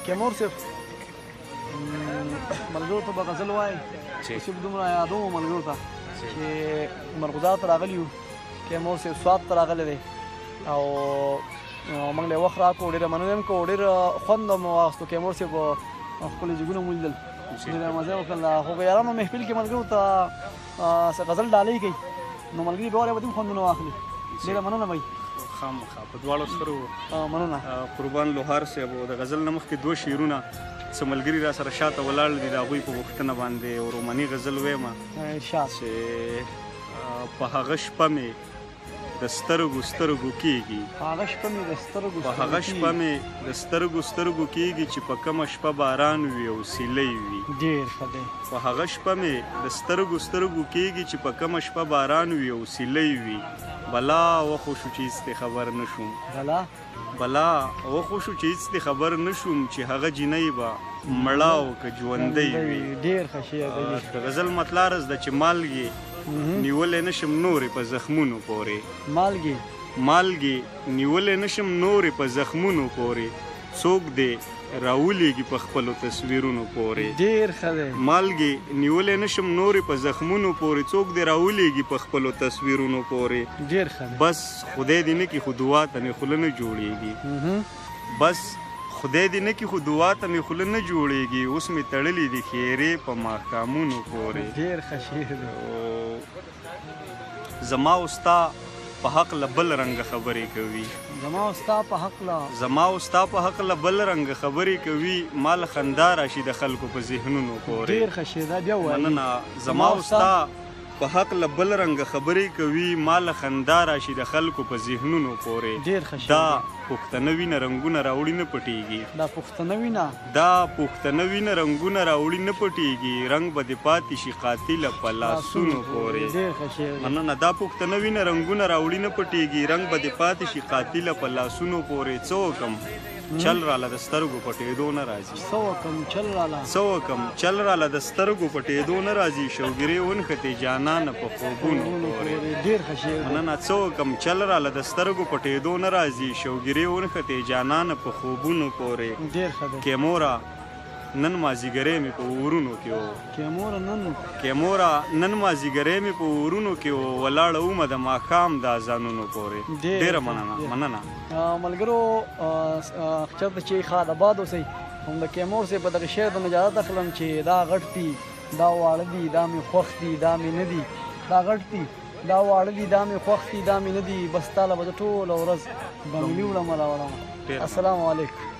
کیمور صاحب ملګرو ته به غزل وایي چې دومره یادوم ملګرو ته چې مرغوزات راغلي یو کیمور صاحب سوات ته راغلی دی او موږ له وخت راکړو ډېره مننه یم کوو ډېر خوند مو واخیستو کیمور صاحب خپل جګونه مو لیدل ډېره مزه یې وکړله خو که یارانو محفل کې ملګرو ته غزل ډالۍ کوي نو ملګري به ولې به هم خوندونه واخلي ډېره مننه بھائی خامخا په دواړو سترو مننه قربان لوهار صاحب د غزل نه مخکې دوه شعرونه څه ملګري را سره شاته ولاړ دي د هغوی په غوښتنه باندې یو روماني غزل ویم چې په هغه شپه مې د سترګو سترګو کېږي په هغه شپه مې د سترګو سترګو کېږي چې په کومه شپه باران وي او سیلۍ وي ډېر ښه دی په هغه شپه مې د سترګو کېږي چې په کومه شپه باران وي او سیلۍ وي بلا وخو شو چې هېڅ دې خبر نه شوم بلا وخو شو چې هېڅ دې خبر نه شوم چې هغه جینۍ به مړه او که ژوندۍ وي ډېر ښه شعر دی د غزل مطلع رس ده چې مالګې نیولی نشم نورې په زخمونو پورې مالګې نیولی نشم نورې په زخمونو پورې څوک دې راولیږي په خپلو تصویرونو پورې ډېر ښه دی مالګې نیولی نشم نورې په زخمونو پورې څوک دې راولیږي په خپلو تصویرونو پورې ډېر ښه دی بس خدای دې نه کړي خو دعا ته مې خوله نه جوړېږي بس خدای دې نه کړي خو دعا ته مې خوله نه جوړېږي اوس مې تړلي دي ښېرې په ماښامونو پورې ډېر ښه شعر دی زما او ستا په حقله بل رنګه خبرې کوي زما او ستا په حقله بل رنګه خبرې کوي مال خندا راشي د خلکو په ذهنونو پورې ډېر ښه شعر دی بیا ووایي مننه زما او ستا په حقله بل رنګه خبرې کوي مال خندا راشي د خلکو په ذهنونو پورې ډېر ښه شعر دا پښتنه وینه رنګونه راوړي نه پټېږي دا پښتنه وینه رنګونه راوړي نه پټېږي رنګ به دې پاتې شي قاتله په لاسونو پورې مننه دا پښتنه وینه رنګونه راوړي نه پټېږي رنګ به دې پاتې شي قاتله په لاسونو پورې څه وکم چل راله د سترګو پټېدو نه راځي شوګیرې ونښتې جانانه په خوبونو پورې مننه څه وکم چل راله د سترګو پټېدو نه راځي شوګیرې ونښتې جانانه په خوبونو پورې کیمورا نن مازیګری مې په ورونو کې و نن مازیګری مې په ورونو کې و ولاړه ومه د ماښام د اذانونو پورې ډېره مننه ملګرو چېرته چې خاد آباد اوسئ هم د کیمور صاحب په دغه شعر د اجازت اخلم چې دا غټ دي دا واړه دي دا مې خوښ دي دا مې نه دي دا غټ دي دا واړه دي دا مې خوښ دي دا مې نه دي بس تاله به د ټوله ورځ بنګلي وړم راوړم السلام علیکم